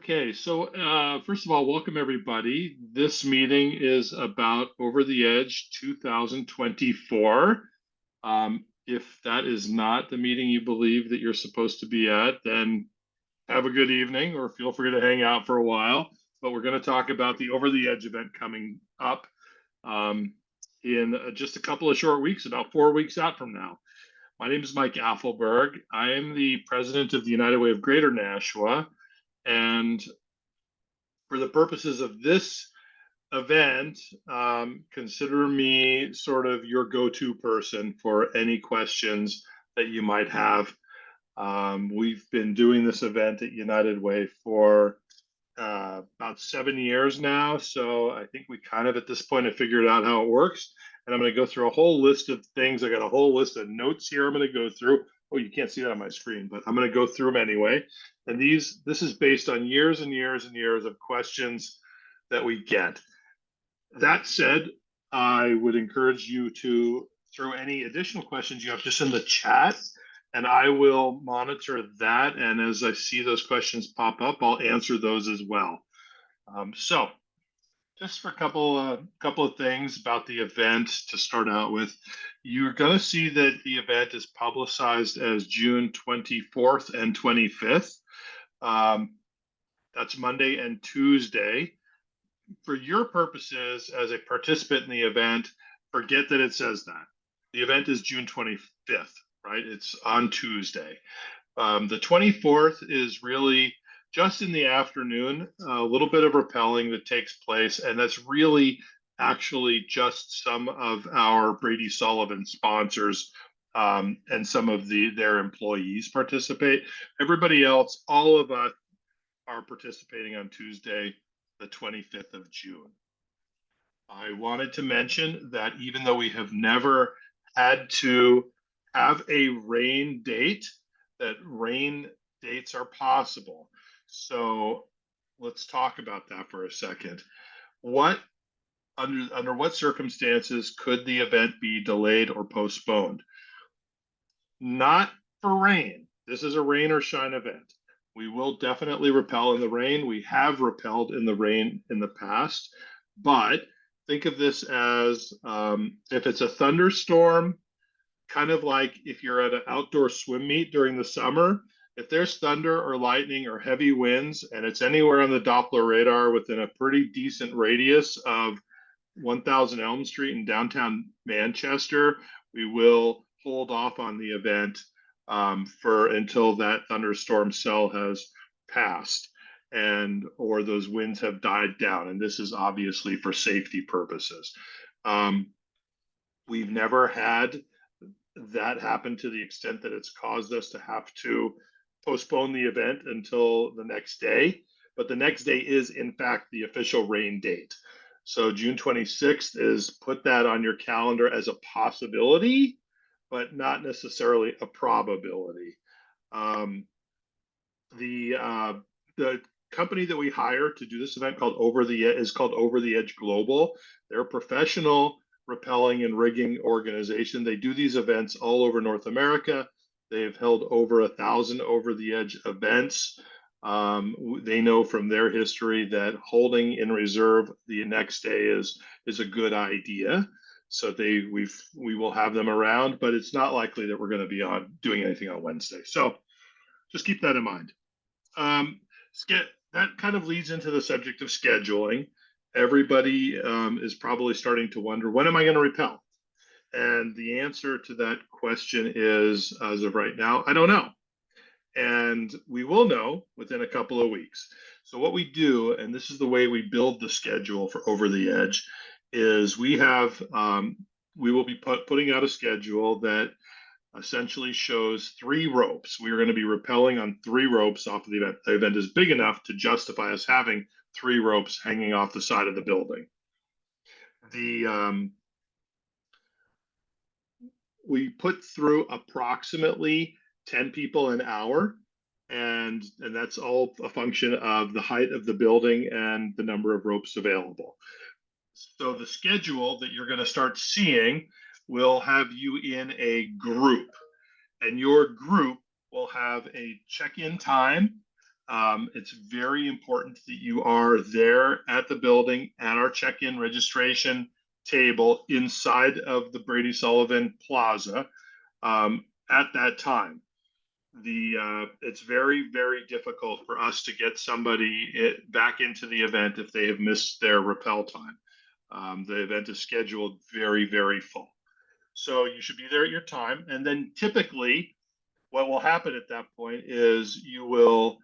Okay, so first of all, welcome everybody. This meeting is about Over the Edge 2024. If that is not the meeting you believe that you're supposed to be at, then have a good evening or feel free to hang out for a while. But we're going to talk about the Over the Edge event coming up um, in just a couple of short weeks, about 4 weeks out from now. My name is Mike Affelberg. I am the president of the United Way of Greater Nashua. And for the purposes of this event, consider me sort of your go-to person for any questions that you might have. We've been doing this event at United Way for about 7 years now, so I think we kind of at this point have figured out how it works. And I'm going to go through a whole list of things. I got a whole list of notes here I'm going to go through. Oh, you can't see that on my screen, but I'm going to go through them anyway. And this is based on years and years and years of questions that we get. That said, I would encourage you to throw any additional questions you have just in the chat, and I will monitor that. And as I see those questions pop up, I'll answer those as well. So just for a couple of things about the event to start out with, you're going to see that the event is publicized as June 24th and 25th. That's Monday and Tuesday. For your purposes as a participant in the event, forget that it says that. The event is June 25th, right? It's on Tuesday. The 24th is really just in the afternoon, a little bit of rappelling that takes place, and that's really actually just some of our Brady Sullivan sponsors and some of their employees participate. Everybody else, all of us are participating on Tuesday, the 25th of June. I wanted to mention that even though we have never had to have a rain date, that rain dates are possible. So let's talk about that for a second. Under what circumstances could the event be delayed or postponed? Not for rain. This is a rain or shine event. We will definitely rappel in the rain. We have rappelled in the rain in the past, but think of this as if it's a thunderstorm, kind of like if you're at an outdoor swim meet during the summer, if there's thunder or lightning or heavy winds and it's anywhere on the Doppler radar within a pretty decent radius of 1000 Elm Street in downtown Manchester, we will hold off on the event until that thunderstorm cell has passed or those winds have died down. And this is obviously for safety purposes. We've never had that happen to the extent that it's caused us to have to postpone the event until the next day. But the next day is, in fact, the official rain date. So June 26th is, put that on your calendar as a possibility, but not necessarily a probability. The company that we hire to do this event is called Over the Edge Global. They're a professional rappelling and rigging organization. They do these events all over North America. They've held over 1,000 Over the Edge events. They know from their history that holding in reserve the next day is a good idea. So we will have them around, but it's not likely that we're going to be doing anything on Wednesday. So just keep that in mind. That kind of leads into the subject of scheduling. Everybody is probably starting to wonder, when am I going to rappel? And the answer to that question is, as of right now, I don't know. And we will know within a couple of weeks. So what we do, and this is the way we build the schedule for Over the Edge, is we will be putting out a schedule that essentially shows 3 ropes. We are going to be rappelling on 3 ropes off of the event. The event is big enough to justify us having 3 ropes hanging off the side of the building. We put through approximately 10 people an hour, and that's all a function of the height of the building and the number of ropes available. So the schedule that you're going to start seeing will have you in a group, and your group will have a check-in time It's very important that you are there at the building at our check-in registration table inside of the Brady Sullivan Plaza at that time. It's very difficult for us to get somebody back into the event if they have missed their rappel time. The event is scheduled very full. So you should be there at your time. And then typically what will happen at that point is you will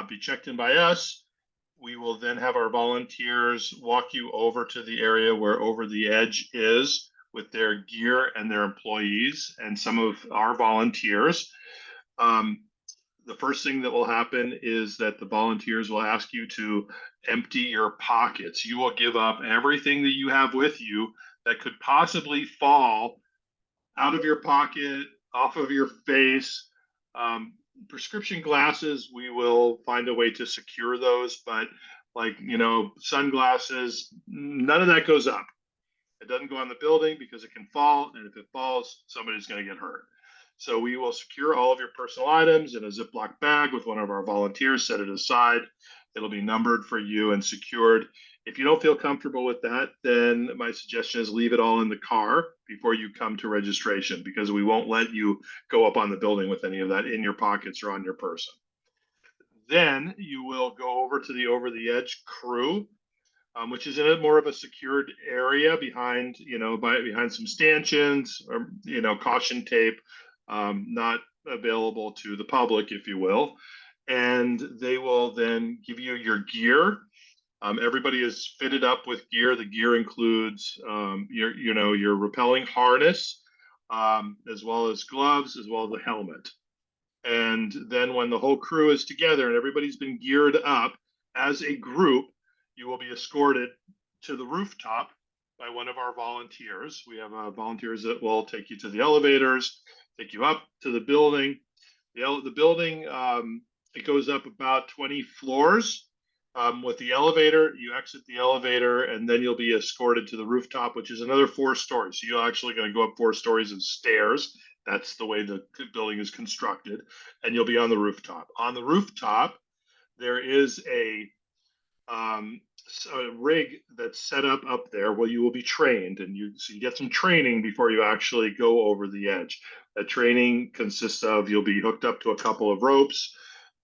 be checked in by us. We will then have our volunteers walk you over to the area where Over the Edge is with their gear and their employees and some of our volunteers. The first thing that will happen is that the volunteers will ask you to empty your pockets. You will give up everything that you have with you that could possibly fall out of your pocket, off of your face. Prescription glasses, we will find a way to secure those, but like, sunglasses, none of that goes up. It doesn't go on the building because it can fall, and if it falls, somebody's going to get hurt. So we will secure all of your personal items in a Ziploc bag with one of our volunteers, set it aside. It'll be numbered for you and secured. If you don't feel comfortable with that, then my suggestion is leave it all in the car before you come to registration, because we won't let you go up on the building with any of that in your pockets or on your person. Then you will go over to the Over the Edge crew, which is in a more of a secured area behind, behind some stanchions or, caution tape, not available to the public, if you will. And they will then give you your gear. Everybody is fitted up with gear. The gear includes your rappelling harness, as well as gloves, as well as a helmet. And then when the whole crew is together and everybody's been geared up as a group, you will be escorted to the rooftop by one of our volunteers. We have volunteers that will take you to the elevators, take you up to the building. The building, it goes up about 20 floors. With the elevator, you exit the elevator, and then you'll be escorted to the rooftop, which is another 4 stories. So you're actually going to go up 4 stories of stairs. That's the way the building is constructed, and you'll be on the rooftop. On the rooftop, there is a rig that's set up there where you will be trained, and you get some training before you actually go over the edge. That training consists of, you'll be hooked up to a couple of ropes.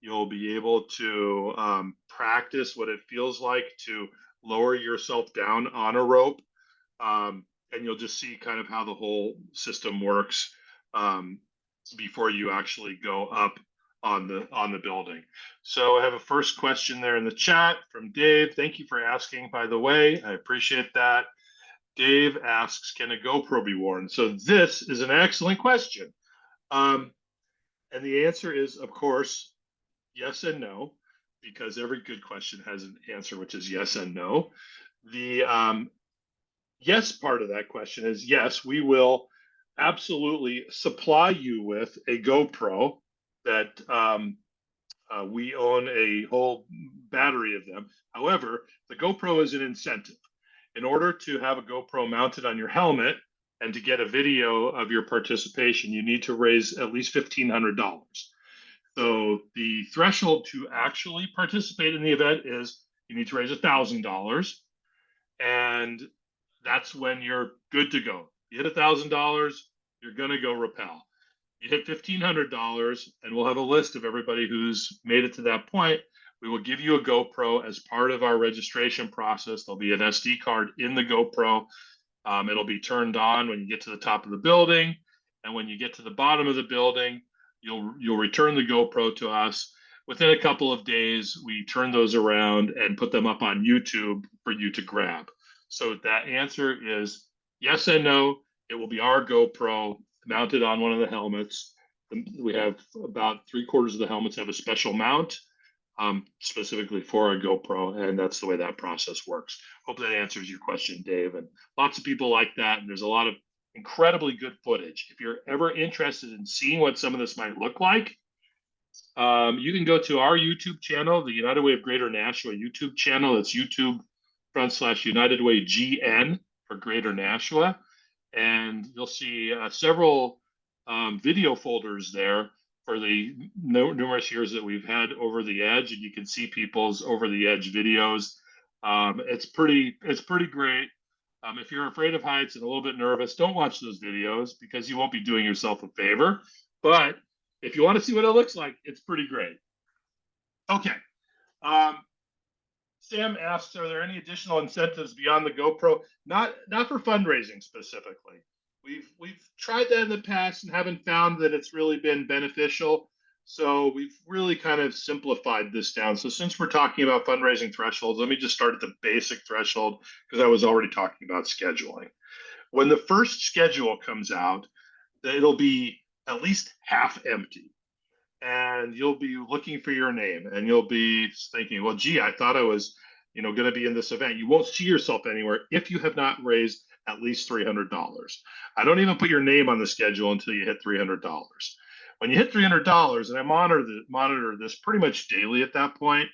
You'll be able to practice what it feels like to lower yourself down on a rope, and you'll just see kind of how the whole system works before you actually go up on the building. So I have a first question there in the chat from Dave. Thank you for asking, by the way. I appreciate that. Dave asks, can a GoPro be worn? So this is an excellent question. And the answer is, of course, yes and no, because every good question has an answer, which is yes and no. The yes part of that question is yes, we will absolutely supply you with a GoPro that we own a whole battery of them. However, the GoPro is an incentive. In order to have a GoPro mounted on your helmet and to get a video of your participation, you need to raise at least $1,500. So the threshold to actually participate in the event is you need to raise $1,000, and that's when you're good to go. You hit $1,000, you're going to go rappel. You hit $1,500, and we'll have a list of everybody who's made it to that point. We will give you a GoPro as part of our registration process. There'll be an SD card in the GoPro. It'll be turned on when you get to the top of the building, and when you get to the bottom of the building, you'll return the GoPro to us. Within a couple of days, we turn those around and put them up on YouTube for you to grab. So that answer is yes and no. It will be our GoPro mounted on one of the helmets. We have about 3/4 of the helmets have a special mount specifically for a GoPro, and that's the way that process works. Hope that answers your question, Dave. And lots of people like that, and there's a lot of incredibly good footage. If you're ever interested in seeing what some of this might look like, you can go to our YouTube channel, the United Way of Greater Nashua YouTube channel. That's YouTube.com/United Way GN for Greater Nashua. And you'll see several video folders there for the numerous years that we've had Over the Edge, and you can see people's Over the Edge videos. It's pretty great. If you're afraid of heights and a little bit nervous, don't watch those videos because you won't be doing yourself a favor. But if you want to see what it looks like, it's pretty great. Okay. Um, Sam asks, are there any additional incentives beyond the GoPro? Not for fundraising specifically. We've tried that in the past and haven't found that it's really been beneficial. So we've really kind of simplified this down. So since we're talking about fundraising thresholds, let me just start at the basic threshold because I was already talking about scheduling. When the first schedule comes out, it'll be at least half empty, and you'll be looking for your name and you'll be thinking, well, gee, I thought I was, going to be in this event. You won't see yourself anywhere if you have not raised at least $300. I don't even put your name on the schedule until you hit $300. When you hit $300, and I monitor this pretty much daily at that point,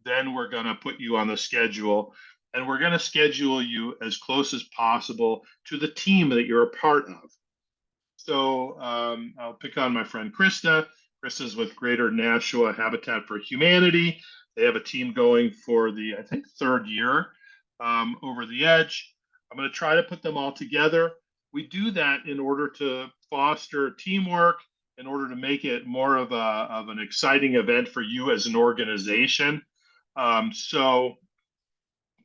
then we're going to put you on the schedule, and we're going to schedule you as close as possible to the team that you're a part of. So I'll pick on my friend Krista. Krista's with Greater Nashua Habitat for Humanity. They have a team going for the, I think, third year Over the Edge. I'm going to try to put them all together. We do that in order to foster teamwork, in order to make it more of an exciting event for you as an organization. So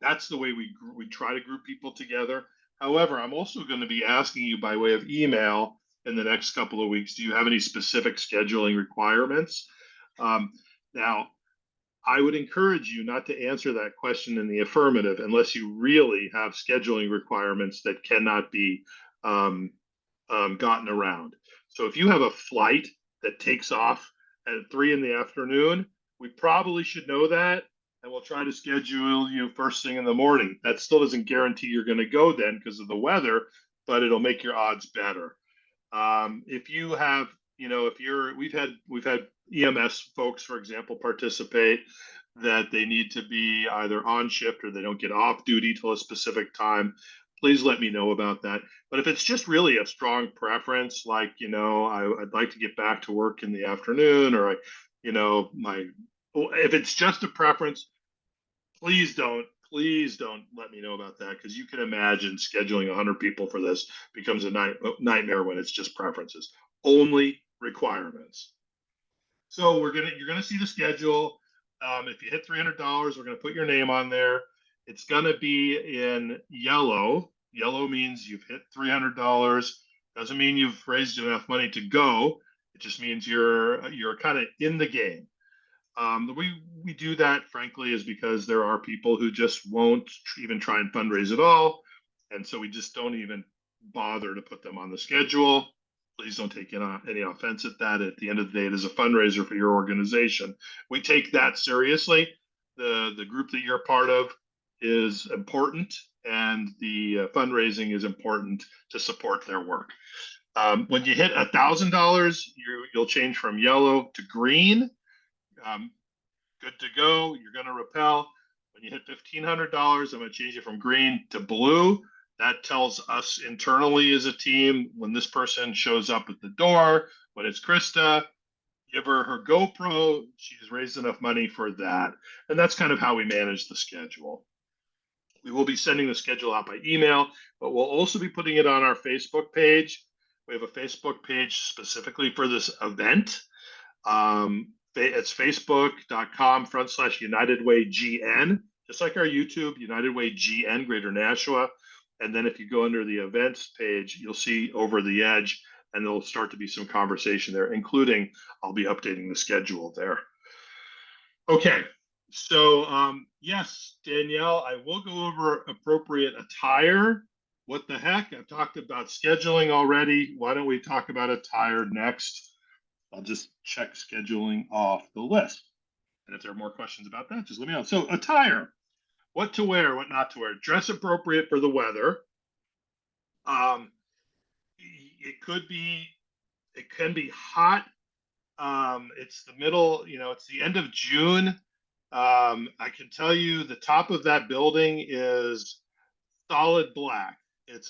that's the way we try to group people together. However, I'm also going to be asking you by way of email in the next couple of weeks, do you have any specific scheduling requirements? Now, I would encourage you not to answer that question in the affirmative unless you really have scheduling requirements that cannot be gotten around. So if you have a flight that takes off at 3 in the afternoon, we probably should know that, and we'll try to schedule you first thing in the morning. That still doesn't guarantee you're going to go then because of the weather, but it'll make your odds better. If you have, we've had EMS folks, for example, participate that they need to be either on shift or they don't get off duty till a specific time. Please let me know about that. But if it's just really a strong preference, like, I'd like to get back to work in the afternoon, or if it's just a preference, please don't let me know about that, because you can imagine scheduling 100 people for this becomes a nightmare when it's just preferences. Only requirements. So you're gonna see the schedule. If you hit $300, we're gonna put your name on there. It's gonna be in yellow. Yellow means you've hit $300. Doesn't mean you've raised enough money to go. It just means you're kind of in the game. The way we do that, frankly, is because there are people who just won't even try and fundraise at all. And so we just don't even bother to put them on the schedule. Please don't take any offense at that. At the end of the day, it is a fundraiser for your organization. We take that seriously. The group that you're part of is important, and the fundraising is important to support their work. When you hit $1,000, you'll change from yellow to green. Good to go. You're going to rappel. When you hit $1,500, I'm going to change it from green to blue. That tells us internally as a team, when this person shows up at the door, when it's Krista, give her GoPro. She's raised enough money for that. And that's kind of how we manage the schedule. We will be sending the schedule out by email, but we'll also be putting it on our Facebook page. We have a Facebook page specifically for this event. It's facebook.com/UnitedWayGN, just like our YouTube, United Way GN, Greater Nashua. And then if you go under the events page, you'll see Over the Edge, and there'll start to be some conversation there, including I'll be updating the schedule there. Okay, so yes, Danielle, I will go over appropriate attire. What the heck? I've talked about scheduling already. Why don't we talk about attire next? I'll just check scheduling off the list. And if there are more questions about that, just let me know. So attire, what to wear, what not to wear. Dress appropriate for the weather. It can be hot. It's the middle, it's the end of June. I can tell you the top of that building is solid black. And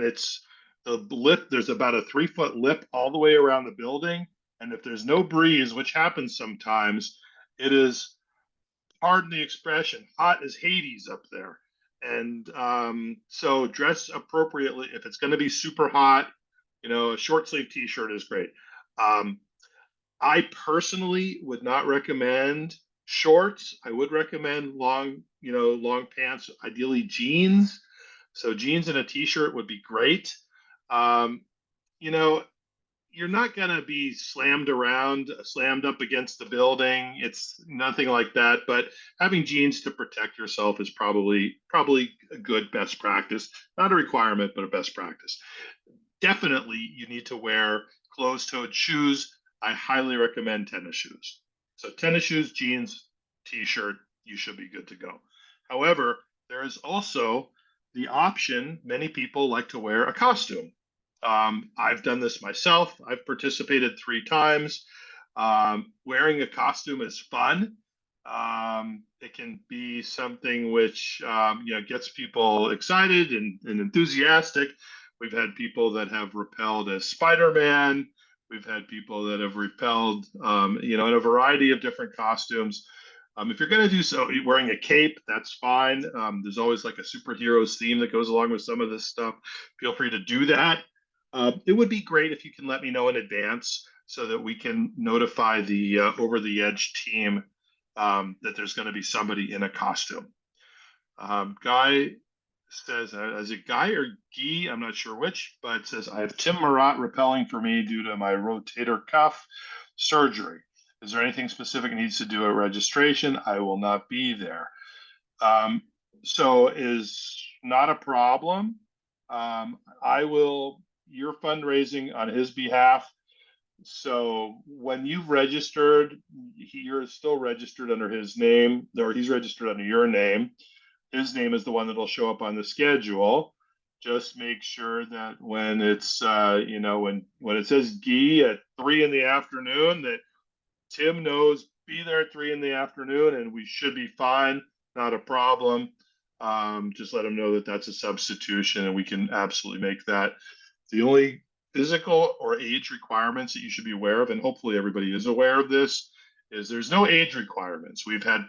it's the lip, there's about a 3-foot lip all the way around the building. And if there's no breeze, which happens sometimes, it is, pardon the expression, hot as Hades up there. And so dress appropriately. If it's going to be super hot, a short sleeve t-shirt is great. Um, I personally would not recommend shorts. I would recommend long pants, ideally jeans. So jeans and a t-shirt would be great. Um, you know, you're not going to be slammed up against the building. It's nothing like that. But having jeans to protect yourself is probably a good best practice. Not a requirement, but a best practice. Definitely, you need to wear closed-toed shoes. I highly recommend tennis shoes. So tennis shoes, jeans, t-shirt, you should be good to go. However, there is also the option. Many people like to wear a costume. I've done this myself. I've participated 3 times. Wearing a costume is fun. It can be something which gets people excited and enthusiastic. We've had people that have repelled as Spider-Man. We've had people that have repelled, in a variety of different costumes. If you're going to do so, wearing a cape, that's fine. There's always like a superheroes theme that goes along with some of this stuff. Feel free to do that. It would be great if you can let me know in advance so that we can notify the Over the Edge team that there's going to be somebody in a costume. Guy says, is it Guy or Guy? I'm not sure which, but it says, I have Tim Marat repelling for me due to my rotator cuff surgery. Is there anything specific needs to do at registration? I will not be there. So is not a problem. You're fundraising on his behalf. So when you've registered, you're still registered under his name, or he's registered under your name. His name is the one that'll show up on the schedule. Just make sure that when it's when it says Guy at 3 in the afternoon, that Tim knows be there at 3 in the afternoon, and we should be fine. Not a problem. Just let him know that that's a substitution, and we can absolutely make that. The only physical or age requirements that you should be aware of, and hopefully everybody is aware of this, is there's no age requirements. We've had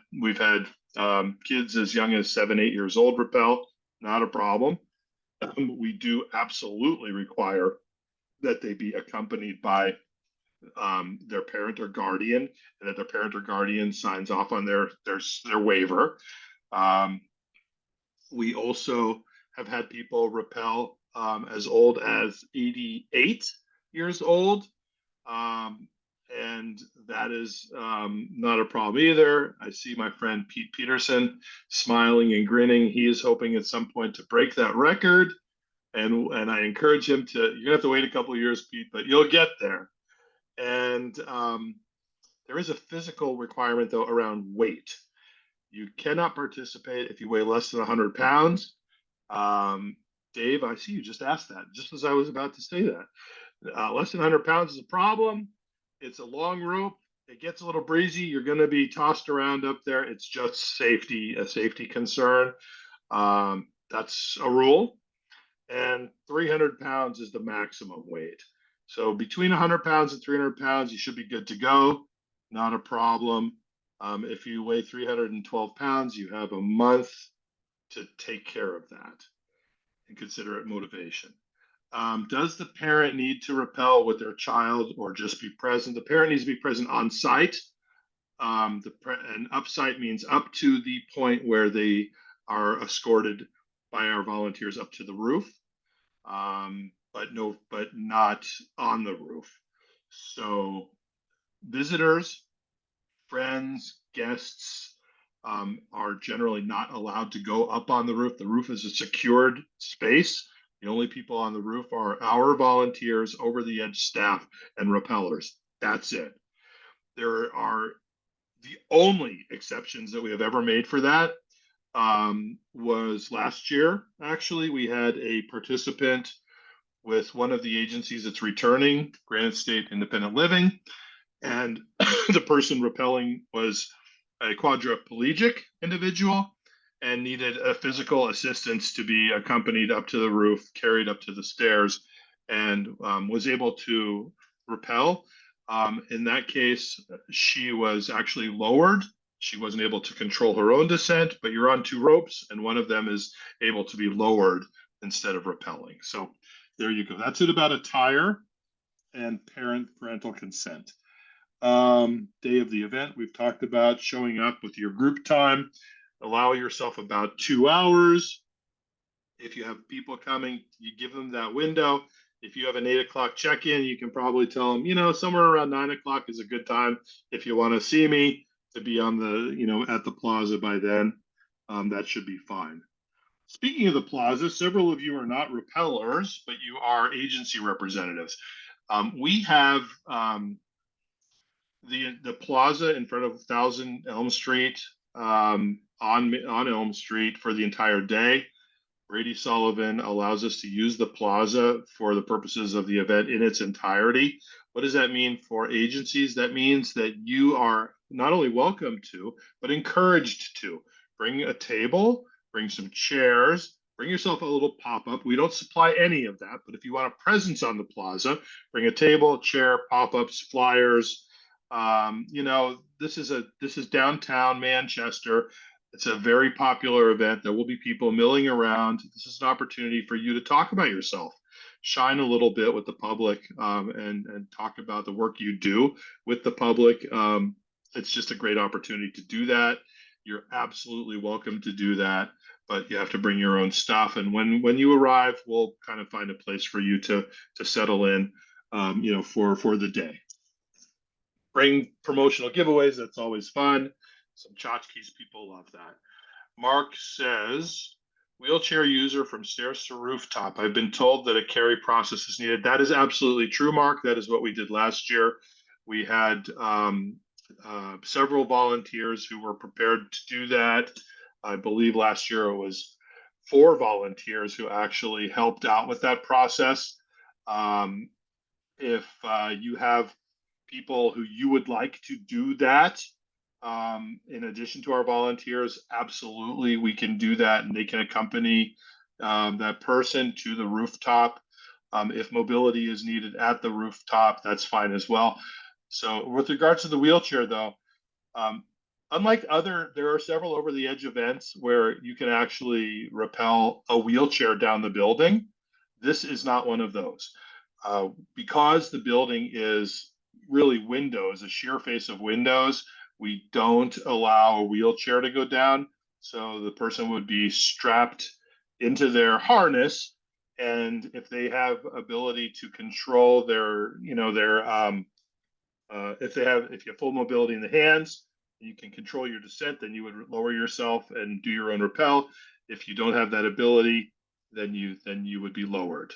kids as young as 7, 8 years old repel, not a problem. We do absolutely require that they be accompanied by their parent or guardian, and that their parent or guardian signs off on their waiver. We also have had people repel as old as 88 years old. And that is not a problem either. I see my friend Pete Peterson smiling and grinning. He is hoping at some point to break that record. And I encourage him to, you're going to have to wait a couple of years, Pete, but you'll get there. And there is a physical requirement, though, around weight. You cannot participate if you weigh less than 100 pounds. Dave, I see you just asked that, just as I was about to say that. Less than 100 pounds is a problem. It's a long rope. It gets a little breezy. You're going to be tossed around up there. It's just a safety concern. That's a rule. And 300 pounds is the maximum weight. So between 100 pounds and 300 pounds, you should be good to go. Not a problem. If you weigh 312 pounds, you have a month to take care of that and consider it motivation. Does the parent need to repel with their child or just be present? The parent needs to be present on site. And upsite means up to the point where they are escorted by our volunteers up to the roof, but not on the roof. So visitors, friends, guests are generally not allowed to go up on the roof. The roof is a secured space. The only people on the roof are our volunteers, Over the Edge staff, and repellers. That's it. There are the only exceptions that we have ever made for that was last year. Actually, we had a participant with one of the agencies that's returning, Granite State Independent Living, and the person repelling was a quadriplegic individual and needed a physical assistance to be accompanied up to the roof, carried up to the stairs, and was able to repel. In that case, she was actually lowered. She wasn't able to control her own descent, but you're on two ropes, and one of them is able to be lowered instead of rappelling. So there you go. That's it about attire and parental consent. Day of the event, we've talked about showing up with your group time. Allow yourself about 2 hours. If you have people coming, you give them that window. If you have an 8 o'clock check-in, you can probably tell them, somewhere around 9 o'clock is a good time if you want to see me to be on the, at the plaza by then. That should be fine. Speaking of the plaza, several of you are not repellers, but you are agency representatives. We have the plaza in front of 1000 Elm Street on Elm Street for the entire day. Brady Sullivan allows us to use the plaza for the purposes of the event in its entirety. What does that mean for agencies? That means that you are not only welcome to, but encouraged to bring a table, bring some chairs, bring yourself a little pop-up. We don't supply any of that, but if you want a presence on the plaza, bring a table, chair, pop-ups, flyers. This is downtown Manchester. It's a very popular event. There will be people milling around. This is an opportunity for you to talk about yourself, shine a little bit with the public, and talk about the work you do with the public. It's just a great opportunity to do that. You're absolutely welcome to do that, but you have to bring your own stuff. And when you arrive, we'll kind of find a place for you to settle in, for the day. Bring promotional giveaways. That's always fun. Some tchotchkes, people love that. Mark says, wheelchair user from stairs to rooftop. I've been told that a carry process is needed. That is absolutely true, Mark. That is what we did last year. We had several volunteers who were prepared to do that. I believe last year it was 4 volunteers who actually helped out with that process. If you have people who you would like to do that, in addition to our volunteers, absolutely, we can do that, and they can accompany that person to the rooftop. If mobility is needed at the rooftop, that's fine as well. So with regards to the wheelchair, though, unlike there are several over the edge events where you can actually rappel a wheelchair down the building. This is not one of those. Because the building is really windows, a sheer face of windows, we don't allow a wheelchair to go down. So the person would be strapped into their harness. And if they have ability to control if you have full mobility in the hands, you can control your descent, then you would lower yourself and do your own rappel. If you don't have that ability, then you would be lowered.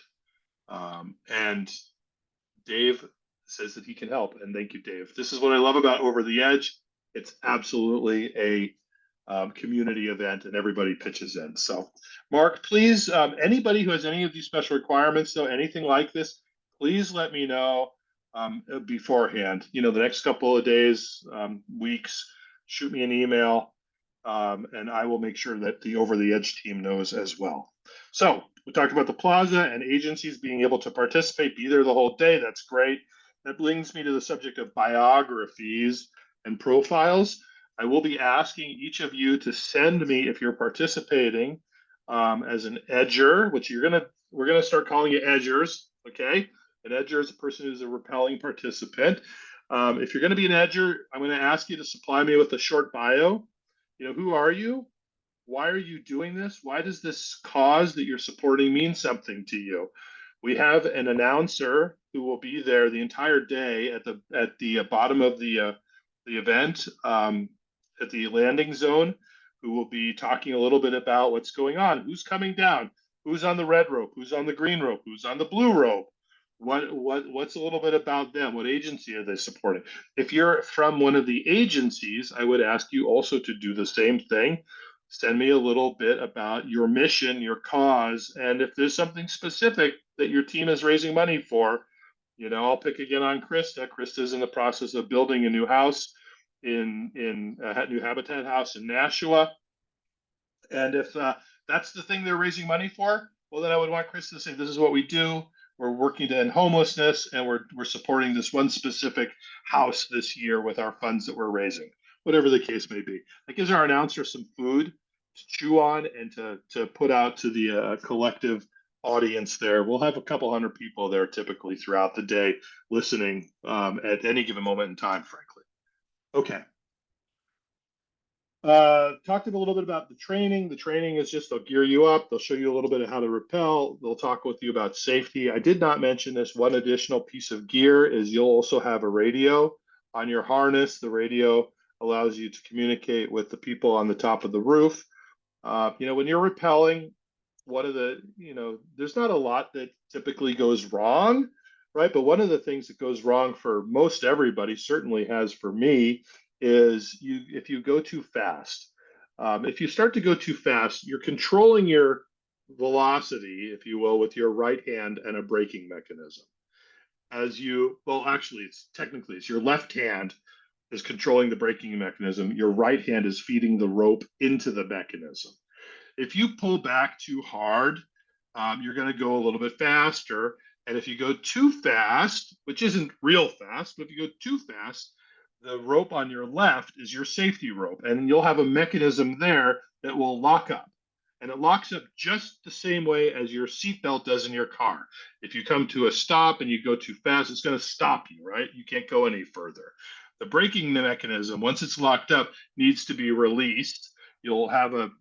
And Dave says that he can help, and thank you, Dave. This is what I love about Over the Edge. It's absolutely a community event, and everybody pitches in. So, Mark, please, anybody who has any of these special requirements, though, anything like this, please let me know beforehand. The next couple of days, weeks, shoot me an email, and I will make sure that the Over the Edge team knows as well. So we talked about the plaza and agencies being able to participate, be there the whole day. That's great. That brings me to the subject of biographies and profiles. I will be asking each of you to send me, if you're participating as an edger, which we're gonna start calling you edgers, okay? An edger is a person who's a rappelling participant. If you're gonna be an edger, I'm gonna ask you to supply me with a short bio. Who are you? Why are you doing this? Why does this cause that you're supporting mean something to you? We have an announcer who will be there the entire day at the bottom of the event, at the landing zone, who will be talking a little bit about what's going on, who's coming down, who's on the red rope, who's on the green rope, who's on the blue rope. What's a little bit about them? What agency are they supporting? If you're from one of the agencies, I would ask you also to do the same thing. Send me a little bit about your mission, your cause, and if there's something specific that your team is raising money for, I'll pick again on Krista. Krista's in the process of building a new house in a new Habitat house in Nashua. And if that's the thing they're raising money for, well, then I would want Krista to say, this is what we do. we're working to end homelessness, and we're supporting this one specific house this year with our funds that we're raising, whatever the case may be. That gives our announcer some food to chew on and to put out to the collective audience there. We'll have a couple hundred people there typically throughout the day listening at any given moment in time, frankly. Okay. Talked a little bit about the training. The training is just they'll gear you up. They'll show you a little bit of how to rappel. They'll talk with you about safety. I did not mention this. One additional piece of gear is you'll also have a radio on your harness. The radio allows you to communicate with the people on the top of the roof. When you're rappelling, there's not a lot that typically goes wrong, right? But one of the things that goes wrong for most everybody, certainly has for me, is if you go too fast. If you start to go too fast, you're controlling your velocity, if you will, with your right hand and a braking mechanism. Actually, it's your left hand is controlling the braking mechanism. Your right hand is feeding the rope into the mechanism. If you pull back too hard, you're going to go a little bit faster. And if you go too fast, which isn't real fast, but if you go too fast, the rope on your left is your safety rope, and you'll have a mechanism there that will lock up. And it locks up just the same way as your seatbelt does in your car. If you come to a stop and you go too fast, it's going to stop you, right? You can't go any further. The braking mechanism, once it's locked up, needs to be released. You'll have a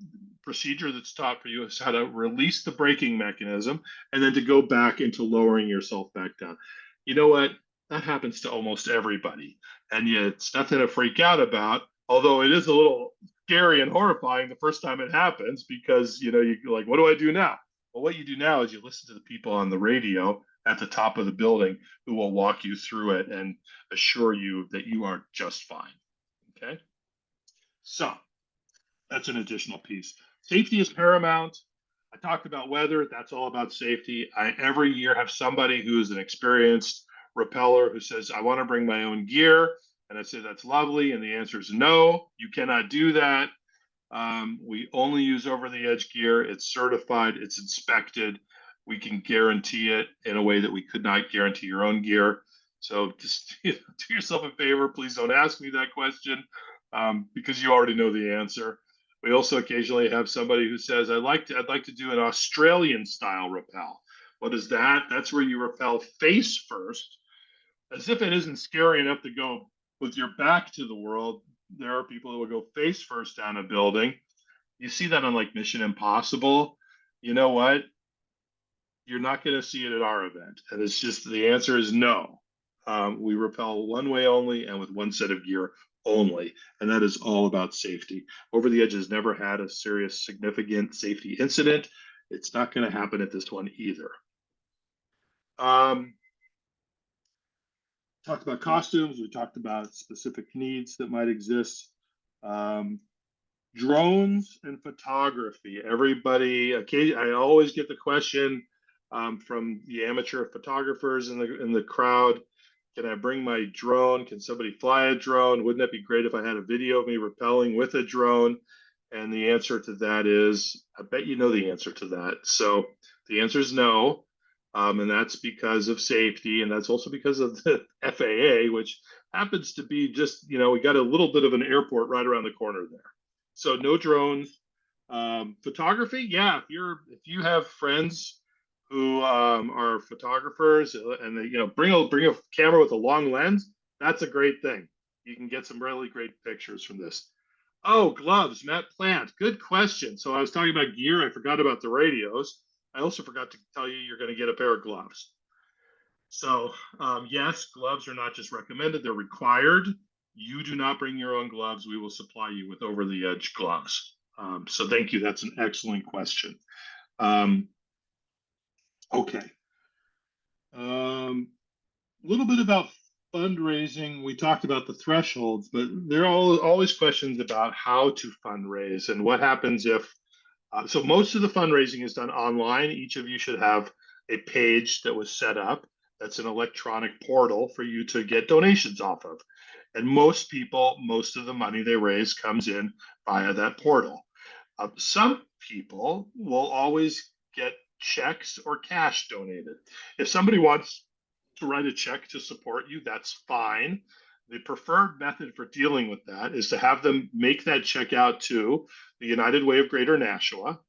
procedure that's taught for you is how to release the braking mechanism and then to go back into lowering yourself back down. You know what? That happens to almost everybody. And yet it's nothing to freak out about, although it is a little scary and horrifying the first time it happens because, you're like, what do I do now? Well, what you do now is you listen to the people on the radio at the top of the building who will walk you through it and assure you that you are just fine. Okay? So that's an additional piece. Safety is paramount. I talked about weather. That's all about safety. I every year have somebody who is an experienced rappeller who says, I want to bring my own gear. And I say, that's lovely. And the answer is no, you cannot do that. We only use over the edge gear. It's certified, it's inspected. We can guarantee it in a way that we could not guarantee your own gear. So just do yourself a favor. Please don't ask me that question because you already know the answer. We also occasionally have somebody who says, I'd like to do an Australian style rappel. What is that? That's where you rappel face first, as if it isn't scary enough to go with your back to the world. There are people who will go face first down a building. You see that on like Mission Impossible. You know what? You're not going to see it at our event. And it's just the answer is no. We rappel one way only and with one set of gear only. And that is all about safety. Over the Edge has never had a serious, significant safety incident. It's not going to happen at this one either. Talked about costumes. We talked about specific needs that might exist. Drones and photography. Everybody, I always get the question from the amateur photographers in the crowd. Can I bring my drone? Can somebody fly a drone? Wouldn't that be great if I had a video of me rappelling with a drone? And the answer to that is, I bet you know the answer to that. So the answer is no. And that's because of safety. And that's also because of the FAA, which happens to be just, we got a little bit of an airport right around the corner there. So no drones. Photography, yeah. If you have friends who are photographers and they bring a camera with a long lens, that's a great thing. You can get some really great pictures from this. Oh, gloves, Matt Plant. Good question. So I was talking about gear. I forgot about the radios. I also forgot to tell you you're going to get a pair of gloves. So yes, gloves are not just recommended, they're required. You do not bring your own gloves. We will supply you with over the edge gloves. So thank you. That's an excellent question. Okay. A little bit about fundraising. We talked about the thresholds, but there are always questions about how to fundraise and what happens if. So most of the fundraising is done online. Each of you should have a page that was set up. That's an electronic portal for you to get donations off of. And most of the money they raise comes in via that portal. Some people will always get checks or cash donated. If somebody wants to write a check to support you, that's fine. The preferred method for dealing with that is to have them make that check out to the United Way of Greater Nashua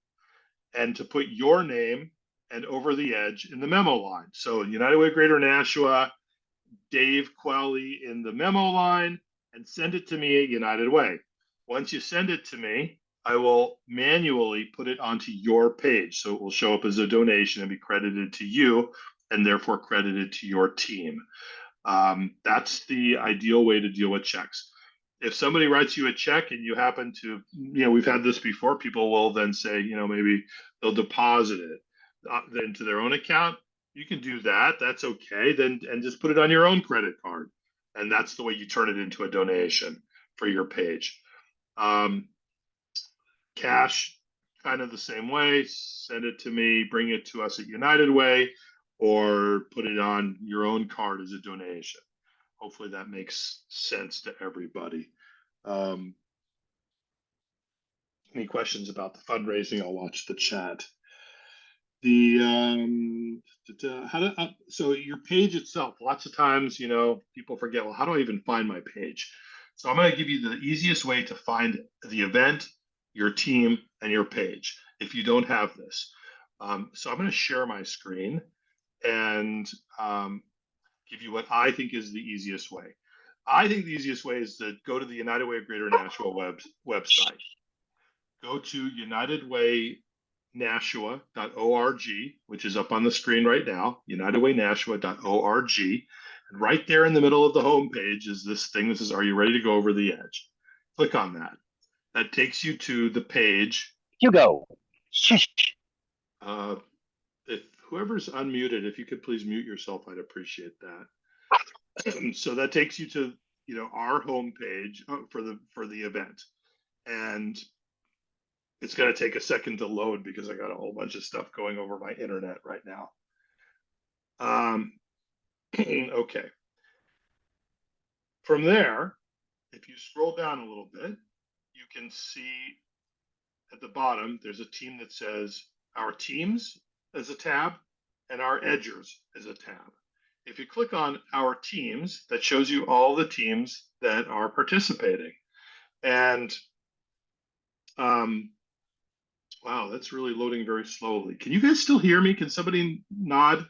and to put your name and Over the Edge in the memo line. So United Way of Greater Nashua, Dave Quelly in the memo line, and send it to me at United Way. Once you send it to me, I will manually put it onto your page. So it will show up as a donation and be credited to you and therefore credited to your team. That's the ideal way to deal with checks. If somebody writes you a check and you happen to, we've had this before, people will then say, maybe they'll deposit it into their own account. You can do that. That's okay. Then, and just put it on your own credit card. And that's the way you turn it into a donation for your page. Cash, kind of the same way. Send it to me, bring it to us at United Way, or put it on your own card as a donation. Hopefully that makes sense to everybody. Any questions about the fundraising? I'll watch the chat. So your page itself, lots of times, people forget, well, how do I even find my page? So I'm going to give you the easiest way to find the event, your team, and your page if you don't have this. So I'm going to share my screen and give you what I think is the easiest way. I think the easiest way is to go to the United Way of Greater Nashua website. Go to unitedwaynashua.org, which is up on the screen right now, unitedwaynashua.org. And right there in the middle of the homepage is this thing that says, "Are you ready to go over the edge?" Click on that. That takes you to the page. Hugo. If whoever's unmuted, if you could please mute yourself, I'd appreciate that. So that takes you to our homepage for the event, and it's going to take a second to load because I got a whole bunch of stuff going over my internet right now. Okay. From there, if you scroll down a little bit, you can see at the bottom there's a team that says our teams as a tab and our edgers as a tab. If you click on our teams, that shows you all the teams that are participating. And wow, that's really loading very slowly. Can you guys still hear me? Can somebody nod?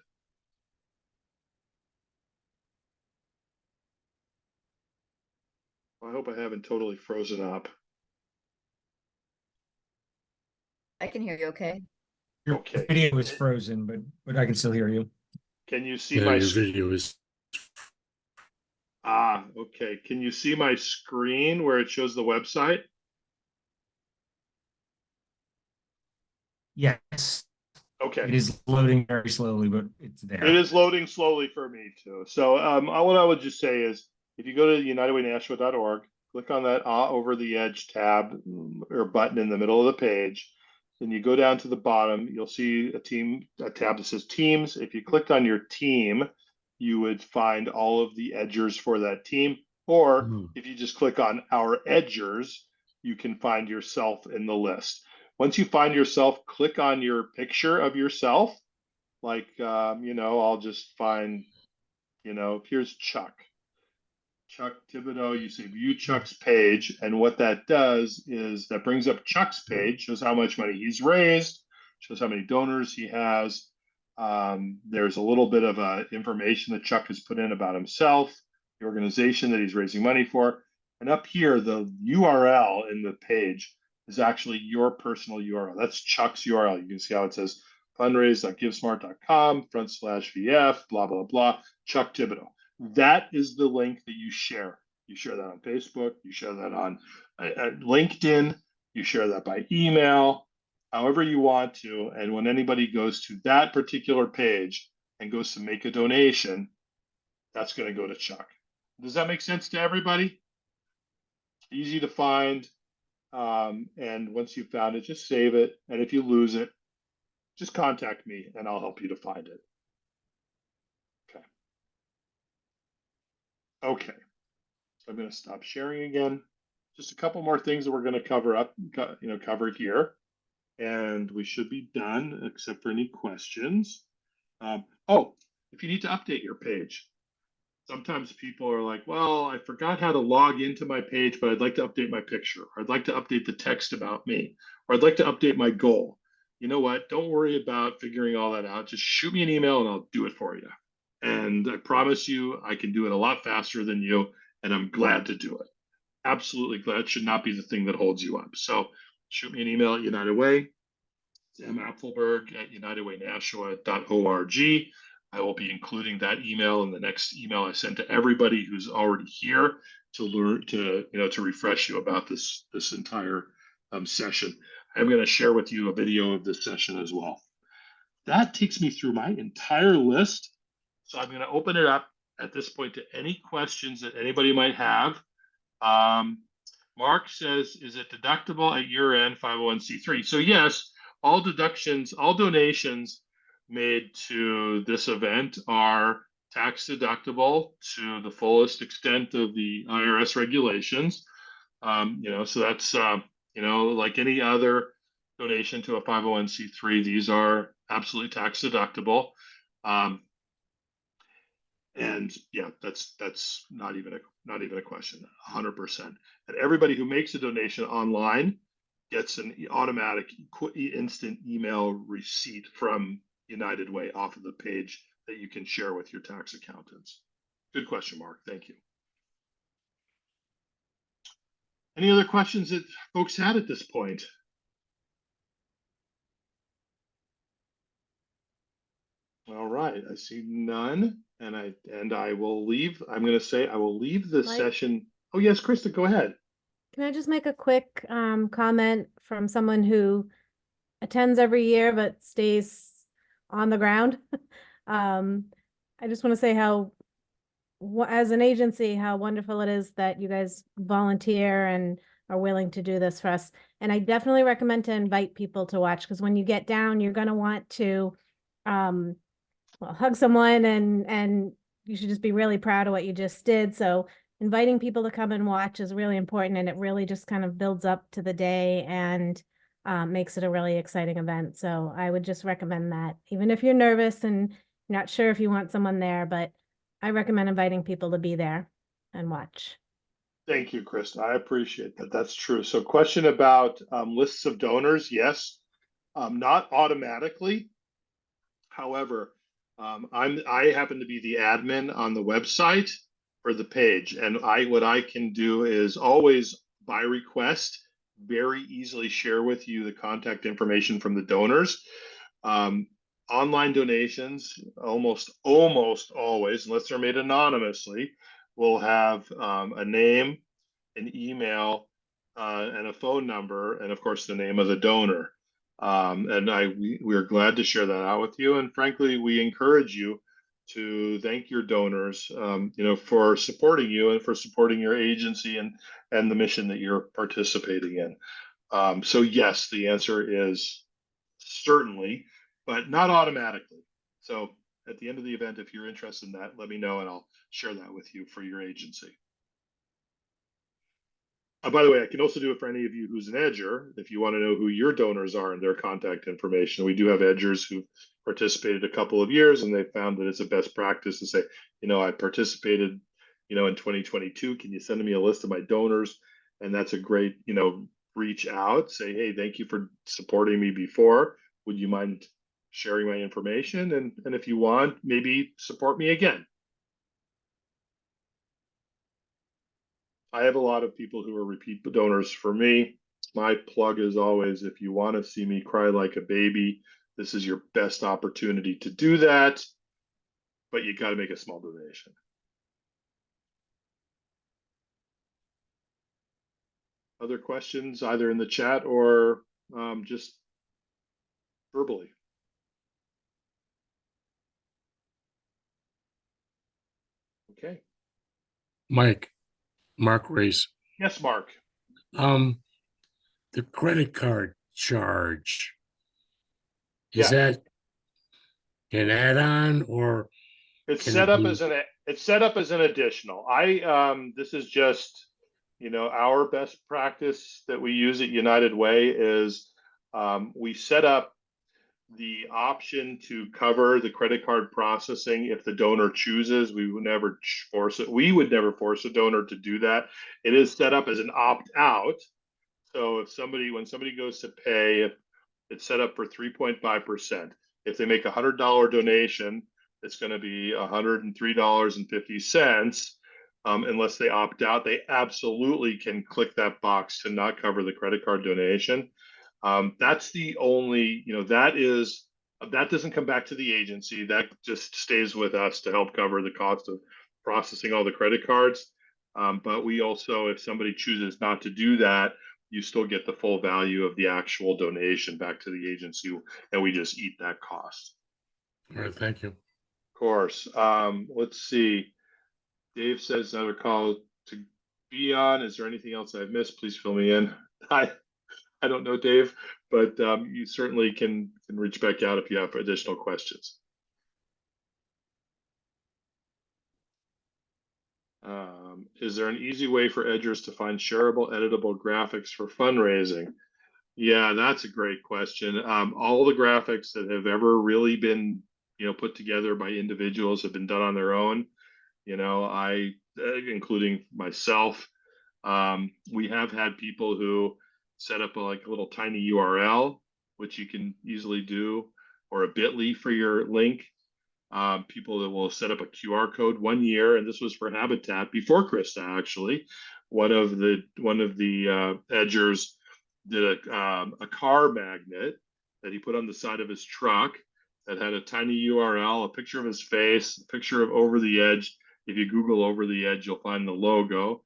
Well, I hope I haven't totally frozen up. I can hear you okay. Your Okay. video is frozen, but I can still hear you. Can you see my your video is okay. Can you see my screen where it shows the website? Yes. Okay. It is loading very slowly, but it's there. It is loading slowly for me too. So what I would just say is if you go to unitedwaynashua.org, click on that Over the Edge tab or button in the middle of the page. Then you go down to the bottom, you'll see a tab that says Teams. If you clicked on your team, you would find all of the edgers for that team. Or if you just click on Our Edgers, you can find yourself in the list. Once you find yourself, click on your picture of yourself. Like, I'll just find, here's Chuck Thibodeau. You say view Chuck's page. And what that does is that brings up Chuck's page, shows how much money he's raised, shows how many donors he has. There's a little bit of information that Chuck has put in about himself, the organization that he's raising money for. And up here, the URL in the page is actually your personal URL. That's Chuck's URL. You can see how it says fundraise.givesmart.com/VF, blah, blah, blah, Chuck Thibodeau. That is the link that you share. You share that on Facebook, you share that on LinkedIn, you share that by email, however you want to. And when anybody goes to that particular page and goes to make a donation, that's going to go to Chuck. Does that make sense to everybody? Easy to find. And once you've found it, just save it. And if you lose it, just contact me and I'll help you to find it. Okay, so I'm going to stop sharing again. Just a couple more things that we're going to cover here. And we should be done except for any questions. Oh, if you need to update your page, sometimes people are like, well, I forgot how to log into my page, but I'd like to update my picture, or I'd like to update the text about me, or I'd like to update my goal. You know what? Don't worry about figuring all that out. Just shoot me an email and I'll do it for you. And I promise you, I can do it a lot faster than you, and I'm glad to do it. Absolutely glad. It should not be the thing that holds you up. So shoot me an email at United Way, samapfelberg@unitedwaynashua.org. I will be including that email in the next email I send to everybody who's already here to learn to refresh you about this entire session. I'm going to share with you a video of this session as well. That takes me through my entire list. So I'm going to open it up at this point to any questions that anybody might have. Mark says, is it deductible at year end 501c3? So yes, all deductions, all donations made to this event are tax deductible to the fullest extent of the IRS regulations. So that's, like any other donation to a 501c3, these are absolutely tax deductible. And yeah, that's not even a question, 100%. And everybody who makes a donation online gets an automatic instant email receipt from United Way off of the page that you can share with your tax accountants. Good question, Mark. Thank you. Any other questions that folks had at this point? All right, I see none, and I will leave. I'm going to say I will leave the session. Oh yes, Krista, go ahead. Can I just make a quick comment from someone who attends every year but stays on the ground? I just want to say how, as an agency, how wonderful it is that you guys volunteer and are willing to do this for us. And I definitely recommend to invite people to watch, because when you get down, you're going to want to hug someone, and you should just be really proud of what you just did. So inviting people to come and watch is really important, and it really just kind of builds up to the day and makes it a really exciting event. So I would just recommend that, even if you're nervous and not sure if you want someone there, but I recommend inviting people to be there and watch. Thank you, Krista. I appreciate that. That's true. So question about lists of donors. Yes, not automatically. However, I happen to be the admin on the website for the page, and what I can do is always by request very easily share with you the contact information from the donors. Online donations almost always, unless they're made anonymously, will have a name, an email, and a phone number, and of course the name of the donor. And we're glad to share that out with you. And frankly, we encourage you to thank your donors, for supporting you and for supporting your agency and the mission that you're participating in. So yes, the answer is certainly, but not automatically. So at the end of the event, if you're interested in that, let me know and I'll share that with you for your agency. By the way, I can also do it for any of you who's an edger. If you want to know who your donors are and their contact information, we do have edgers who've participated a couple of years, and they found that it's a best practice to say, I participated, in 2022. Can you send me a list of my donors? And that's a great, reach out, say, hey, thank you for supporting me before. Would you mind sharing my information? And if you want, maybe support me again. I have a lot of people who are repeat donors for me. My plug is always, if you want to see me cry like a baby, this is your best opportunity to do that, but you got to make a small donation. Other questions, either in the chat or just verbally? Okay. Mark Race. Yes, Mark. The credit card charge, is Yeah. that an add-on, or It's can set it up be- as an additional. This is just, our best practice that we use at United Way is We set up the option to cover the credit card processing if the donor chooses. We would never force it. We would never force a donor to do that. It is set up as an opt-out. So when somebody goes to pay, it's set up for 3.5%. If they make $100 donation, it's going to be $103.50. Unless they opt out, they absolutely can click that box to not cover the credit card donation. That's the only, that doesn't come back to the agency. That just stays with us to help cover the cost of processing all the credit cards. But we also, if somebody chooses not to do that, you still get the full value of the actual donation back to the agency, and we just eat that cost. All right, thank you. Of course. Let's see. Dave says another call to be on. Is there anything else I've missed? Please fill me in. I don't know, Dave, but you certainly can reach back out if you have additional questions. Is there an easy way for edgers to find shareable, editable graphics for fundraising? Yeah, that's a great question. All the graphics that have ever really been, put together by individuals have been done on their own. Including myself, we have had people who set up a little tiny URL, which you can easily do, or a bit.ly for your link. People that will set up a QR code 1 year, and this was for Habitat before Krista. Actually, one of the edgers did a car magnet that he put on the side of his truck that had a tiny URL, a picture of his face, a picture of Over the Edge. If you Google Over the Edge, you'll find the logo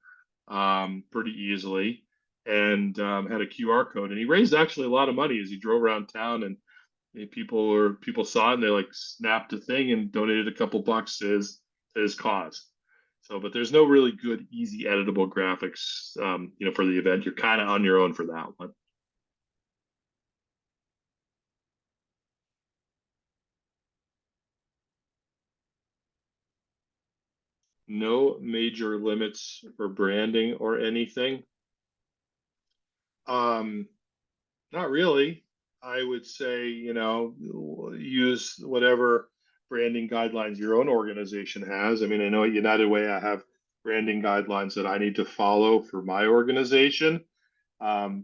pretty easily, and had a QR code. And he raised actually a lot of money as he drove around town, and people saw it and they snapped a thing and donated a couple bucks to his cause. So, but there's no really good, easy editable graphics, for the event. You're kind of on your own for that one. No major limits for branding or anything. Not really. I would say, use whatever branding guidelines your own organization has. I mean, I know at United Way, I have branding guidelines that I need to follow for my organization. The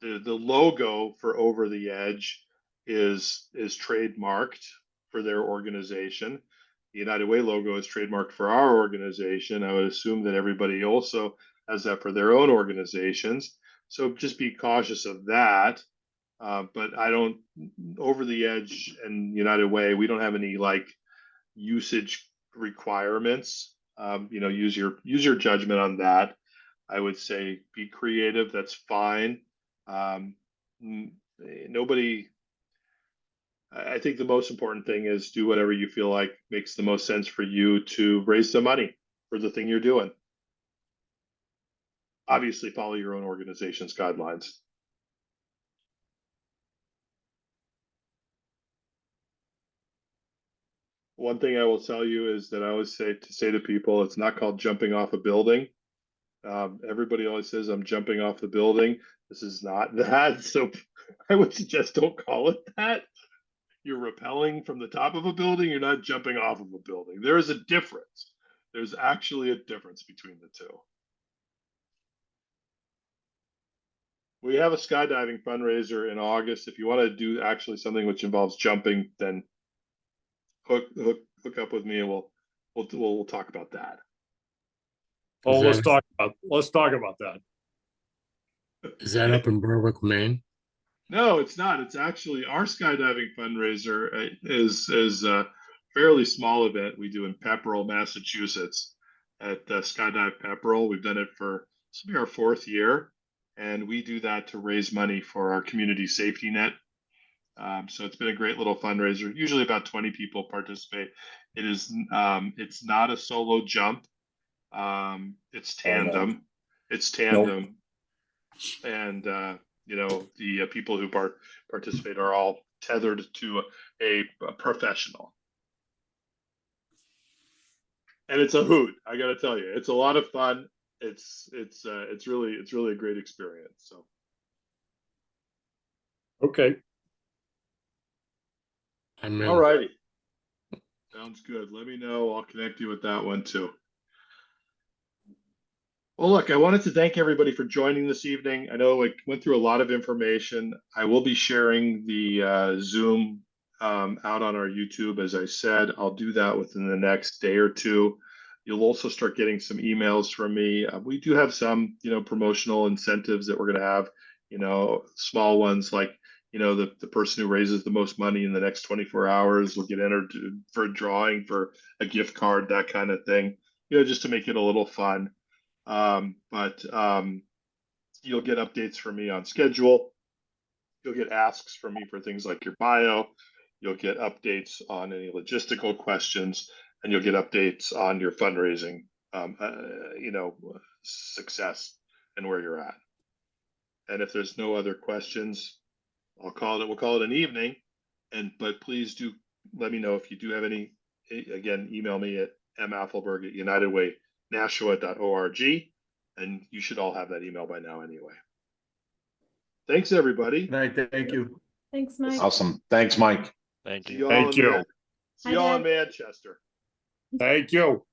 logo for Over the Edge is trademarked for their organization. The United Way logo is trademarked for our organization. I would assume that everybody also has that for their own organizations. So just be cautious of that. But Over the Edge and United Way, we don't have any usage requirements. Use your judgment on that. I would say be creative. That's fine. I think the most important thing is do whatever you feel like makes the most sense for you to raise some money for the thing you're doing. Obviously, follow your own organization's guidelines. One thing I will tell you is that I always say to people, it's not called jumping off a building. Everybody always says I'm jumping off the building. This is not that. So I would suggest don't call it that. You're rappelling from the top of a building. You're not jumping off of a building. There is a difference. There's actually a difference between the two. We have a skydiving fundraiser in August. If you want to do actually something which involves jumping, then hook up with me and we'll talk about that. Oh, Is that- let's talk about that. Is that up in Berwick, Maine? No, it's not. It's actually our skydiving fundraiser is a fairly small event we do in Pepperell, Massachusetts at Skydive Pepperell. We've done it for this will be our 4th year, and we do that to raise money for our community safety net. So it's been a great little fundraiser. Usually about 20 people participate. It's not a solo jump. It's tandem. It's tandem. And the people who participate are all tethered to a professional. And it's a hoot. I got to tell you, it's a lot of fun. It's really a great experience. So Okay, I'm in. All righty. Sounds good. Let me know. I'll connect you with that one too. Well, look, I wanted to thank everybody for joining this evening. I know I went through a lot of information. I will be sharing the Zoom out on our YouTube. As I said, I'll do that within the next day or two. You'll also start getting some emails from me. We do have some, promotional incentives that we're going to have, small ones like, the person who raises the most money in the next 24 hours will get entered for a drawing for a gift card, that kind of thing, just to make it a little fun. But you'll get updates from me on schedule. You'll get asks from me for things like your bio. You'll get updates on any logistical questions, and you'll get updates on your fundraising, success and where you're at. And if there's no other questions, we'll call it an evening. But please do let me know if you do have any. Again, email me at mathelberg@unitedwaynashua.org, and you should all have that email by now anyway. Thanks, everybody. Thank you. Thanks, Mike. Awesome. Thanks, Mike. Thank See you. you all Thank in you. Man- See Hi, y'all in Dad. Manchester. Thank you.